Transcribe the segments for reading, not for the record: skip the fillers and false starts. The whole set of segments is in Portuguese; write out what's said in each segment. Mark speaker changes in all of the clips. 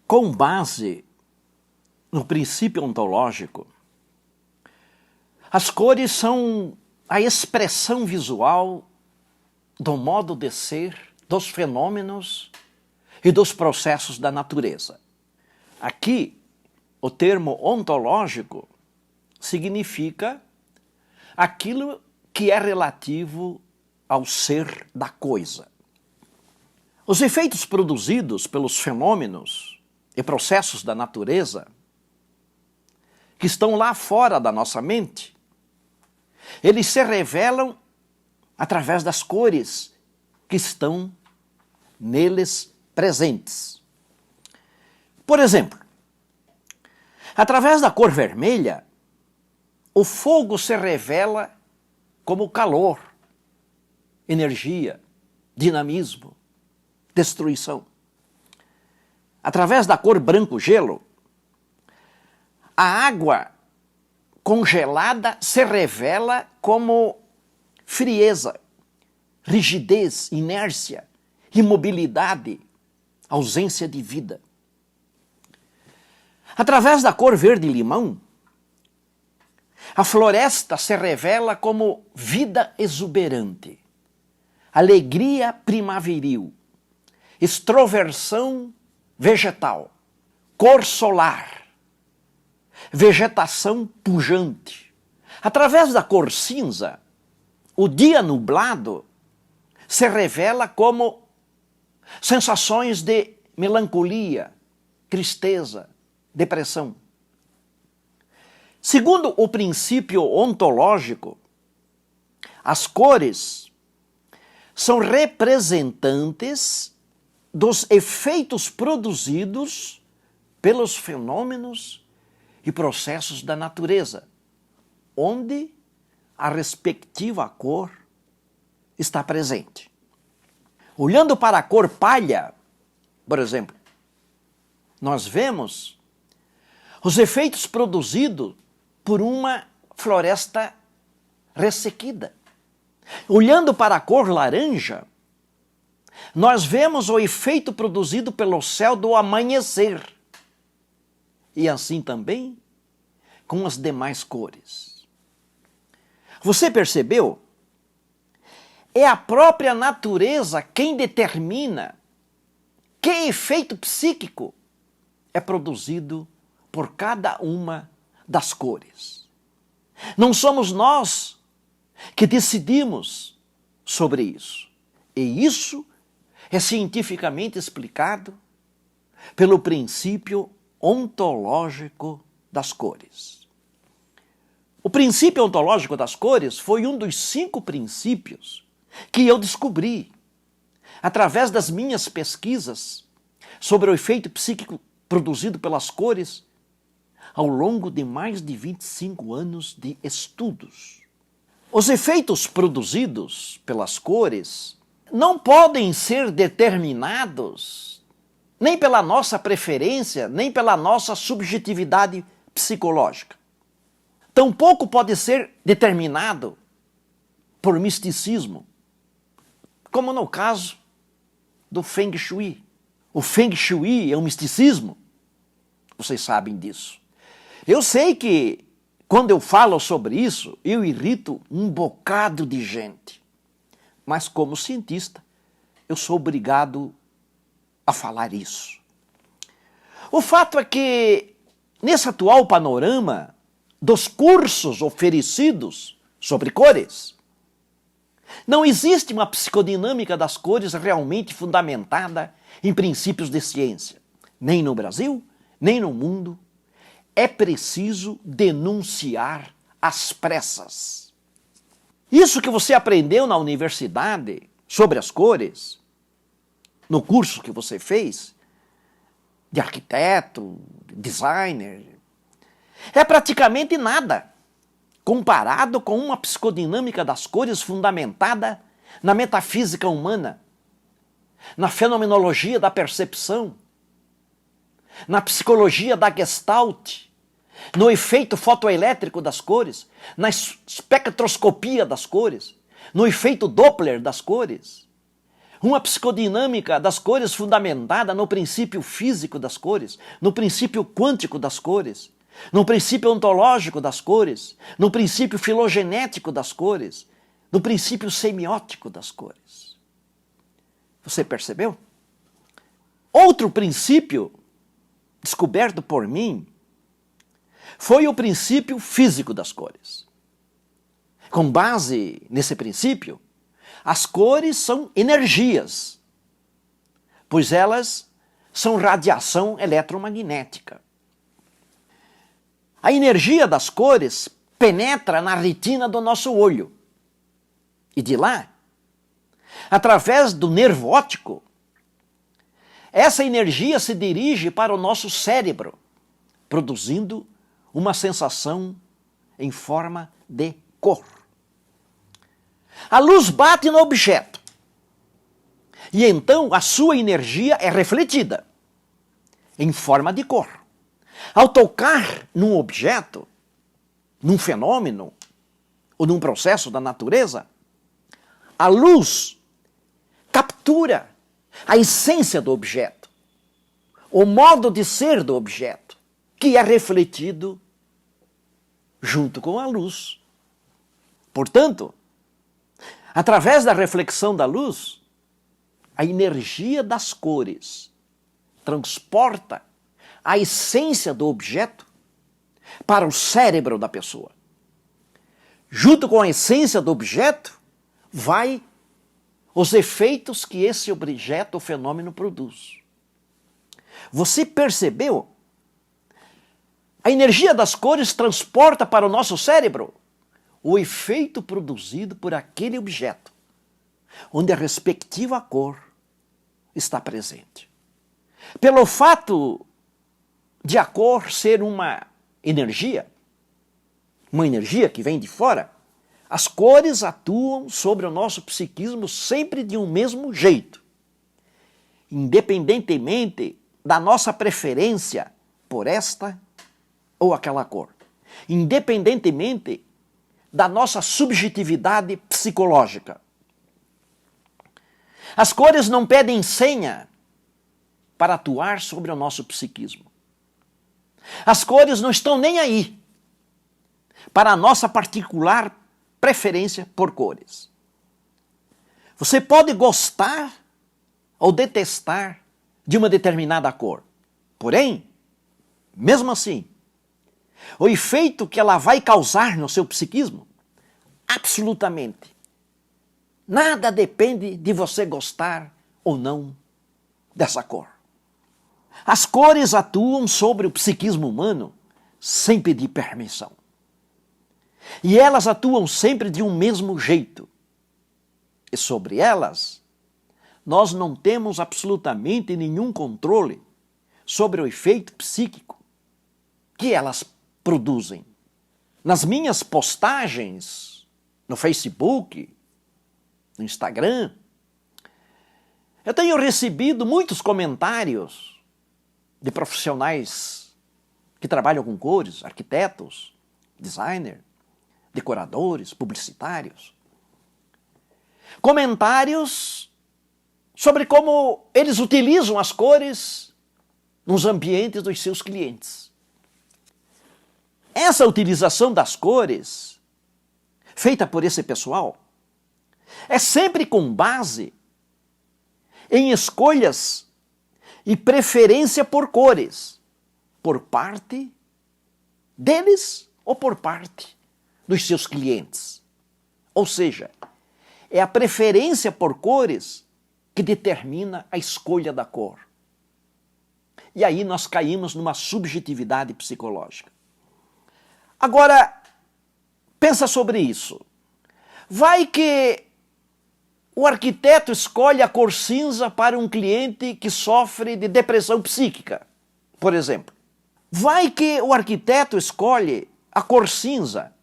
Speaker 1: Com base no princípio ontológico, as cores são a expressão visual do modo de ser, dos fenômenos e dos processos da natureza. Aqui, o termo ontológico significa aquilo que é relativo ao ser da coisa. Os efeitos produzidos pelos fenômenos e processos da natureza, que estão lá fora da nossa mente, eles se revelam através das cores que estão neles presentes. Por exemplo, através da cor vermelha, o fogo se revela como calor, energia, dinamismo, destruição. Através da cor branco-gelo, a água congelada se revela como frieza, rigidez, inércia, imobilidade, ausência de vida. Através da cor verde-limão, a floresta se revela como vida exuberante, alegria primaveril, extroversão vegetal, cor solar, vegetação pujante. Através da cor cinza, o dia nublado se revela como sensações de melancolia, tristeza, depressão. Segundo o princípio ontológico, as cores são representantes dos efeitos produzidos pelos fenômenos e processos da natureza, onde a respectiva cor está presente. Olhando para a cor palha, por exemplo, nós vemos os efeitos produzidos por uma floresta ressequida. Olhando para a cor laranja, nós vemos o efeito produzido pelo céu do amanhecer. E assim também com as demais cores. Você percebeu? É a própria natureza quem determina que efeito psíquico é produzido por cada uma das cores. Não somos nós que decidimos sobre isso. E isso é cientificamente explicado pelo princípio ontológico das cores. O princípio ontológico das cores foi um dos 5 princípios que eu descobri através das minhas pesquisas sobre o efeito psíquico produzido pelas cores ao longo de mais de 25 anos de estudos. Os efeitos produzidos pelas cores não podem ser determinados nem pela nossa preferência, nem pela nossa subjetividade psicológica. Tampouco pode ser determinado por misticismo, como no caso do Feng Shui. O Feng Shui é um misticismo, vocês sabem disso. Eu sei que quando eu falo sobre isso, eu irrito um bocado de gente. Mas como cientista, eu sou obrigado a falar isso. O fato é que, nesse atual panorama dos cursos oferecidos sobre cores, não existe uma psicodinâmica das cores realmente fundamentada em princípios de ciência. Nem no Brasil, nem no mundo. É preciso denunciar às pressas. Isso que você aprendeu na universidade sobre as cores, no curso que você fez, de arquiteto, designer, é praticamente nada comparado com uma psicodinâmica das cores fundamentada na metafísica humana, na fenomenologia da percepção, na psicologia da Gestalt, no efeito fotoelétrico das cores, na espectroscopia das cores, no efeito Doppler das cores. Uma psicodinâmica das cores fundamentada no princípio físico das cores, no princípio quântico das cores, no princípio ontológico das cores, no princípio filogenético das cores, no princípio semiótico das cores. Você percebeu? Outro princípio descoberto por mim foi o princípio físico das cores. Com base nesse princípio, as cores são energias, pois elas são radiação eletromagnética. A energia das cores penetra na retina do nosso olho. E de lá, através do nervo óptico, essa energia se dirige para o nosso cérebro, produzindo uma sensação em forma de cor. A luz bate no objeto e então a sua energia é refletida em forma de cor. Ao tocar num objeto, num fenômeno ou num processo da natureza, a luz captura a essência do objeto, o modo de ser do objeto, que é refletido junto com a luz. Portanto, através da reflexão da luz, a energia das cores transporta a essência do objeto para o cérebro da pessoa. Junto com a essência do objeto, vai os efeitos que esse objeto ou fenômeno produz. Você percebeu? A energia das cores transporta para o nosso cérebro o efeito produzido por aquele objeto, onde a respectiva cor está presente. Pelo fato de a cor ser uma energia que vem de fora, as cores atuam sobre o nosso psiquismo sempre de um mesmo jeito, independentemente da nossa preferência por esta ou aquela cor, independentemente da nossa subjetividade psicológica. As cores não pedem senha para atuar sobre o nosso psiquismo. As cores não estão nem aí para a nossa particular preferência por cores. Você pode gostar ou detestar de uma determinada cor. Porém, mesmo assim, o efeito que ela vai causar no seu psiquismo, absolutamente nada depende de você gostar ou não dessa cor. As cores atuam sobre o psiquismo humano sem pedir permissão. E elas atuam sempre de um mesmo jeito. E sobre elas, nós não temos absolutamente nenhum controle sobre o efeito psíquico que elas produzem. Nas minhas postagens, no Facebook, no Instagram, eu tenho recebido muitos comentários de profissionais que trabalham com cores, arquitetos, designers, decoradores, publicitários. Comentários sobre como eles utilizam as cores nos ambientes dos seus clientes. Essa utilização das cores, feita por esse pessoal, é sempre com base em escolhas e preferência por cores, por parte deles ou por parte dos seus clientes. Ou seja, é a preferência por cores que determina a escolha da cor. E aí nós caímos numa subjetividade psicológica. Agora, pensa sobre isso. Vai que o arquiteto escolhe a cor cinza para um cliente que sofre de depressão psíquica, por exemplo. Vai que o arquiteto escolhe a cor cinza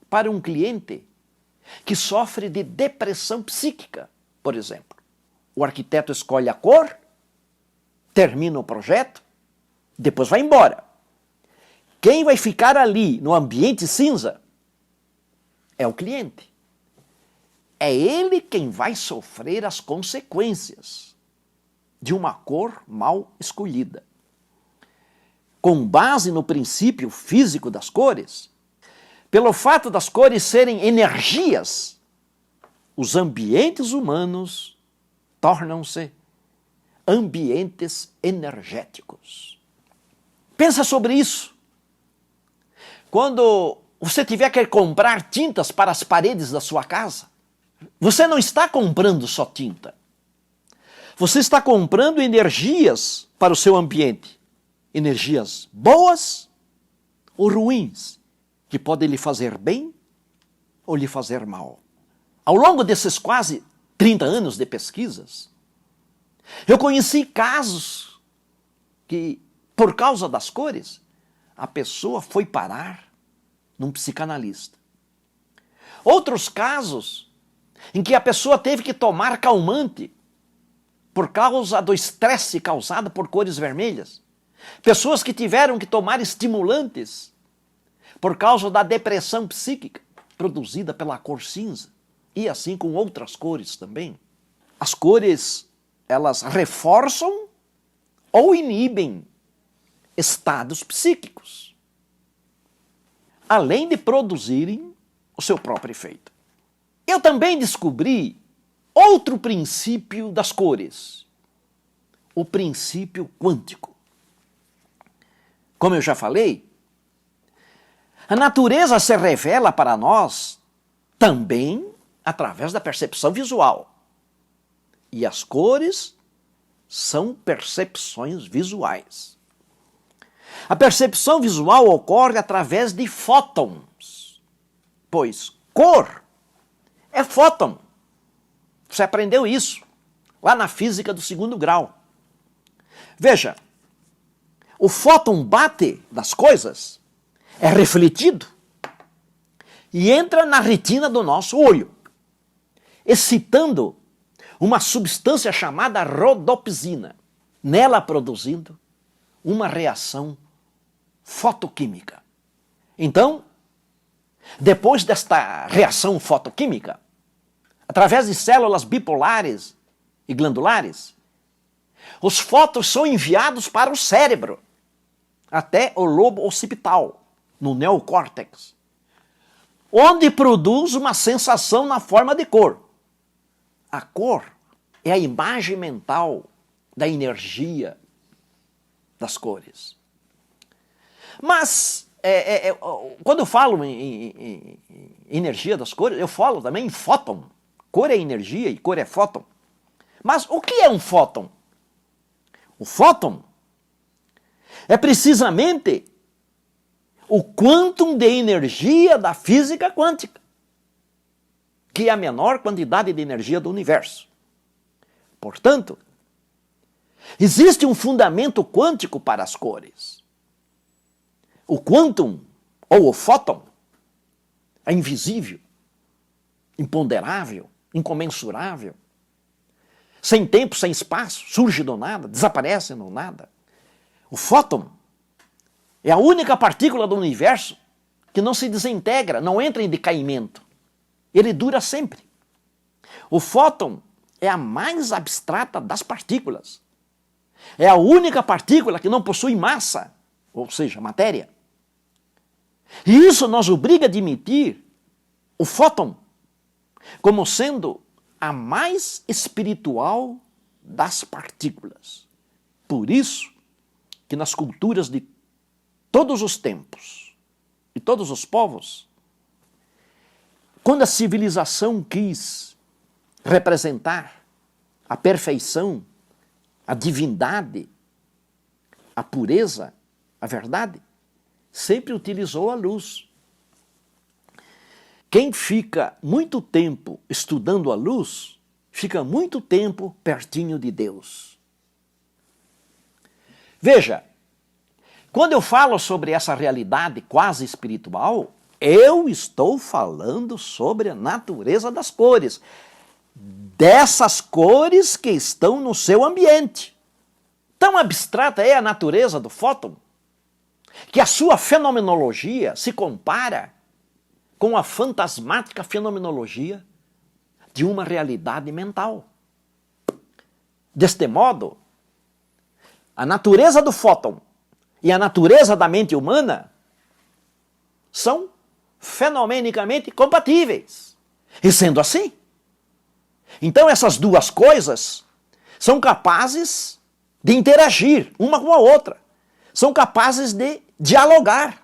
Speaker 1: para um cliente que sofre de depressão psíquica, por exemplo. O arquiteto escolhe a cor, termina o projeto, depois vai embora. Quem vai ficar ali no ambiente cinza é o cliente. é ele quem vai sofrer as consequências de uma cor mal escolhida. Com base no princípio físico das cores, pelo fato das cores serem energias, os ambientes humanos tornam-se ambientes energéticos. Pensa sobre isso. Quando você tiver que comprar tintas para as paredes da sua casa, você não está comprando só tinta. Você está comprando energias para o seu ambiente. Energias boas ou ruins, que podem lhe fazer bem ou lhe fazer mal. Ao longo desses quase 30 anos de pesquisas, eu conheci casos que, por causa das cores, a pessoa foi parar num psicanalista. Outros casos em que a pessoa teve que tomar calmante por causa do estresse causado por cores vermelhas. Pessoas que tiveram que tomar estimulantes por causa da depressão psíquica produzida pela cor cinza. E assim com outras cores também. As cores, elas reforçam ou inibem estados psíquicos, além de produzirem o seu próprio efeito. Eu também descobri outro princípio das cores, o princípio quântico. Como eu já falei, a natureza se revela para nós também através da percepção visual. E as cores são percepções visuais. A percepção visual ocorre através de fótons, pois cor é fóton. Você aprendeu isso lá na física do 2º grau. Veja, o fóton bate das coisas, é refletido e entra na retina do nosso olho, excitando uma substância chamada rodopsina, nela produzindo uma reação fotoquímica. Então, depois desta reação fotoquímica, através de células bipolares e glandulares, os fótons são enviados para o cérebro, até o lobo occipital, no neocórtex, onde produz uma sensação na forma de cor. A cor é a imagem mental da energia das cores. Mas, quando eu falo em energia das cores, eu falo também em fóton. Cor é energia e cor é fóton. Mas o que é um fóton? O fóton é precisamente o quantum de energia da física quântica, que é a menor quantidade de energia do universo. Portanto, existe um fundamento quântico para as cores. O quantum, ou o fóton, é invisível, imponderável, incomensurável, sem tempo, sem espaço, surge do nada, desaparece do nada. O fóton é a única partícula do universo que não se desintegra, não entra em decaimento. Ele dura sempre. O fóton é a mais abstrata das partículas. É a única partícula que não possui massa, ou seja, matéria. E isso nos obriga a admitir o fóton como sendo a mais espiritual das partículas. Por isso que nas culturas de todos os tempos e todos os povos, quando a civilização quis representar a perfeição, a divindade, a pureza, a verdade, sempre utilizou a luz. Quem fica muito tempo estudando a luz, fica muito tempo pertinho de Deus. Veja, quando eu falo sobre essa realidade quase espiritual, eu estou falando sobre a natureza das cores. Dessas cores que estão no seu ambiente. Tão abstrata é a natureza do fóton, que a sua fenomenologia se compara com a fantasmática fenomenologia de uma realidade mental. Deste modo, a natureza do fóton e a natureza da mente humana são fenomenicamente compatíveis. E sendo assim, então essas duas coisas são capazes de interagir uma com a outra, são capazes de dialogar,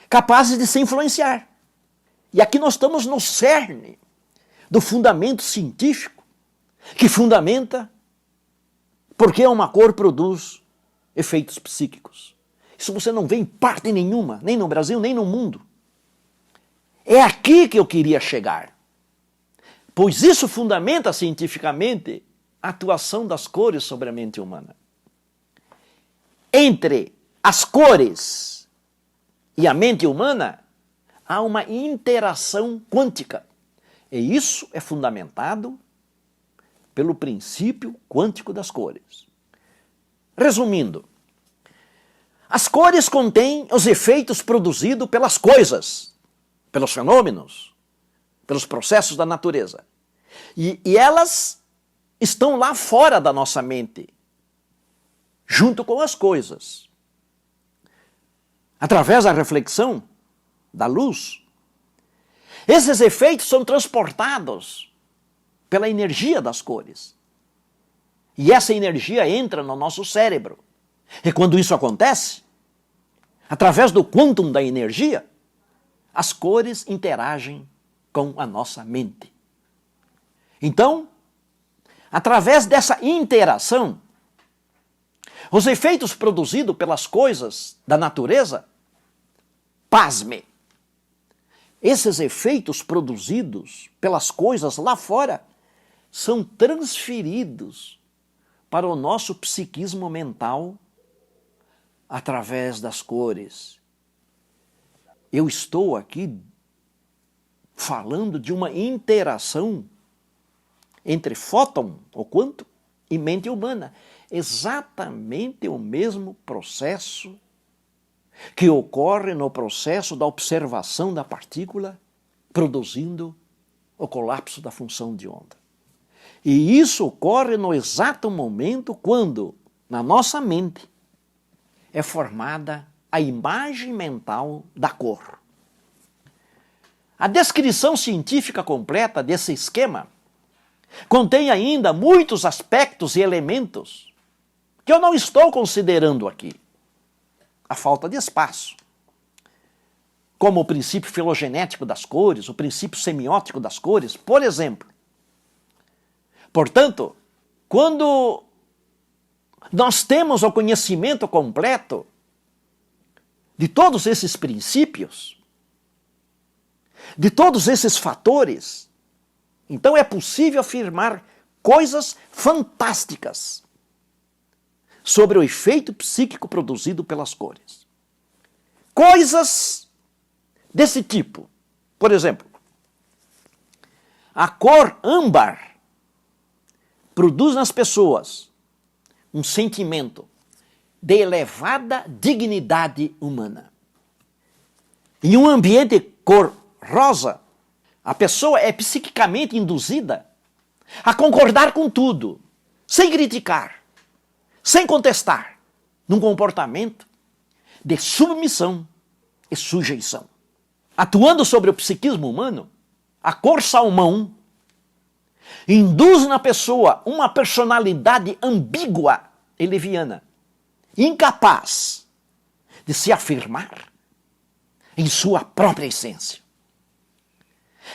Speaker 1: capazes de se influenciar. E aqui nós estamos no cerne do fundamento científico que fundamenta por que uma cor produz efeitos psíquicos. Isso você não vê em parte nenhuma, nem no Brasil, nem no mundo. É aqui que eu queria chegar. Pois isso fundamenta cientificamente a atuação das cores sobre a mente humana. Entre as cores e a mente humana, há uma interação quântica. E isso é fundamentado pelo princípio quântico das cores. Resumindo, as cores contêm os efeitos produzidos pelas coisas, pelos fenômenos, pelos processos da natureza. E elas estão lá fora da nossa mente, junto com as coisas. Através da reflexão da luz, esses efeitos são transportados pela energia das cores. E essa energia entra no nosso cérebro. E quando isso acontece, através do quantum da energia, as cores interagem com a nossa mente. Então, através dessa interação, os efeitos produzidos pelas coisas da natureza, pasme, esses efeitos produzidos pelas coisas lá fora são transferidos para o nosso psiquismo mental através das cores. Eu estou aqui falando de uma interação entre fóton, ou quanto, e mente humana. Exatamente o mesmo processo que ocorre no processo da observação da partícula, produzindo o colapso da função de onda. E isso ocorre no exato momento quando, na nossa mente, é formada a imagem mental da cor. A descrição científica completa desse esquema contém ainda muitos aspectos e elementos que eu não estou considerando aqui. A falta de espaço, como o princípio filogenético das cores, o princípio semiótico das cores, por exemplo. Portanto, quando nós temos o conhecimento completo de todos esses princípios, de todos esses fatores, então é possível afirmar coisas fantásticas sobre o efeito psíquico produzido pelas cores. Coisas desse tipo. Por exemplo, a cor âmbar produz nas pessoas um sentimento de elevada dignidade humana. Em um ambiente cor rosa, a pessoa é psiquicamente induzida a concordar com tudo, sem criticar, sem contestar, num comportamento de submissão e sujeição. Atuando sobre o psiquismo humano, a cor salmão induz na pessoa uma personalidade ambígua e leviana, incapaz de se afirmar em sua própria essência.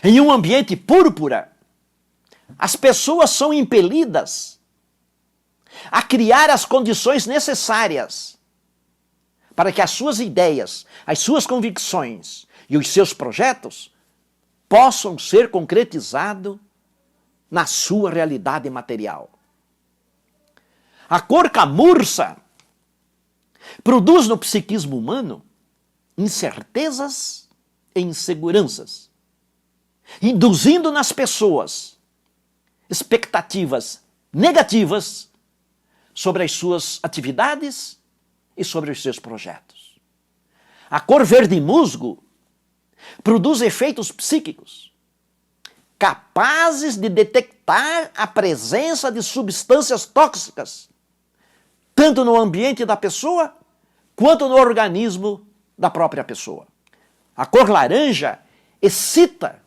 Speaker 1: Em um ambiente púrpura, as pessoas são impelidas a criar as condições necessárias para que as suas ideias, as suas convicções e os seus projetos possam ser concretizados na sua realidade material. A cor camurça produz no psiquismo humano incertezas e inseguranças, induzindo nas pessoas expectativas negativas sobre as suas atividades e sobre os seus projetos. A cor verde musgo produz efeitos psíquicos capazes de detectar a presença de substâncias tóxicas, tanto no ambiente da pessoa, quanto no organismo da própria pessoa. A cor laranja excita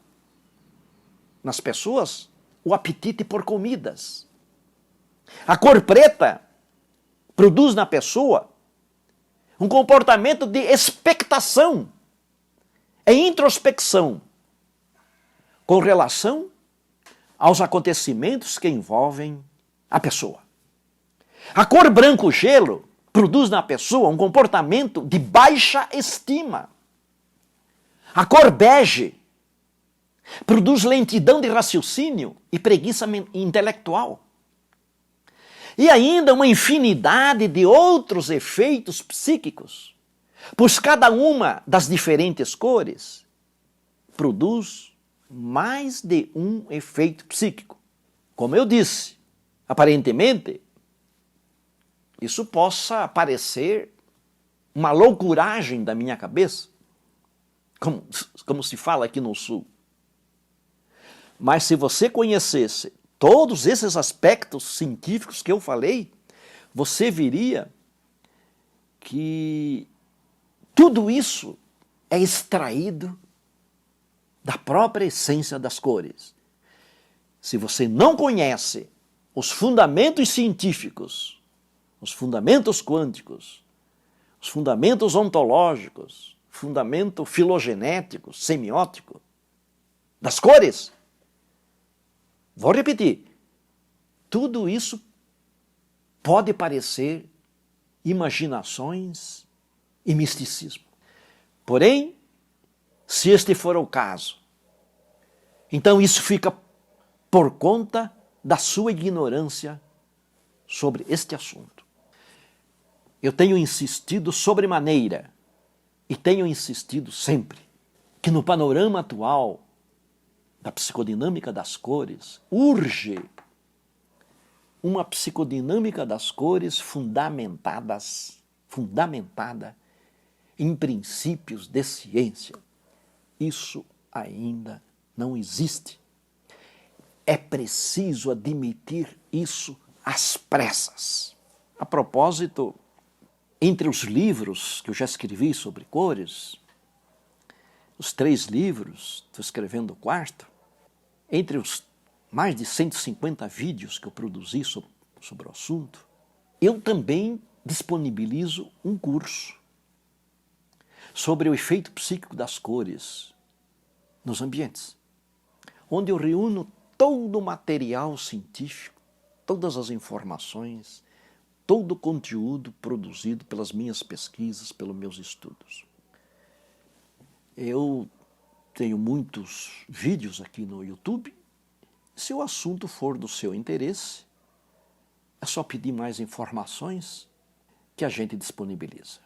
Speaker 1: nas pessoas o apetite por comidas. A cor preta produz na pessoa um comportamento de expectação e introspecção com relação aos acontecimentos que envolvem a pessoa. A cor branco-gelo produz na pessoa um comportamento de baixa estima. A cor bege produz lentidão de raciocínio e preguiça intelectual. E ainda uma infinidade de outros efeitos psíquicos, pois cada uma das diferentes cores produz mais de um efeito psíquico. Como eu disse, aparentemente, isso possa parecer uma loucuragem da minha cabeça, como se fala aqui no Sul. Mas se você conhecesse todos esses aspectos científicos que eu falei, você veria que tudo isso é extraído da própria essência das cores. Se você não conhece os fundamentos científicos, os fundamentos quânticos, os fundamentos ontológicos, fundamento filogenético, semiótico das cores, vou repetir, tudo isso pode parecer imaginações e misticismo. Porém, se este for o caso, então isso fica por conta da sua ignorância sobre este assunto. Eu tenho insistido sobremaneira, e tenho insistido sempre, que no panorama atual da psicodinâmica das cores, urge uma psicodinâmica das cores fundamentada em princípios de ciência. Isso ainda não existe. É preciso admitir isso às pressas. A propósito, entre os livros que eu já escrevi sobre cores, os 3 livros, estou escrevendo o 4º, entre os mais de 150 vídeos que eu produzi sobre o assunto, eu também disponibilizo um curso sobre o efeito psíquico das cores nos ambientes, onde eu reúno todo o material científico, todas as informações, todo o conteúdo produzido pelas minhas pesquisas, pelos meus estudos. Eu tenho muitos vídeos aqui no YouTube. Se o assunto for do seu interesse, é só pedir mais informações que a gente disponibiliza.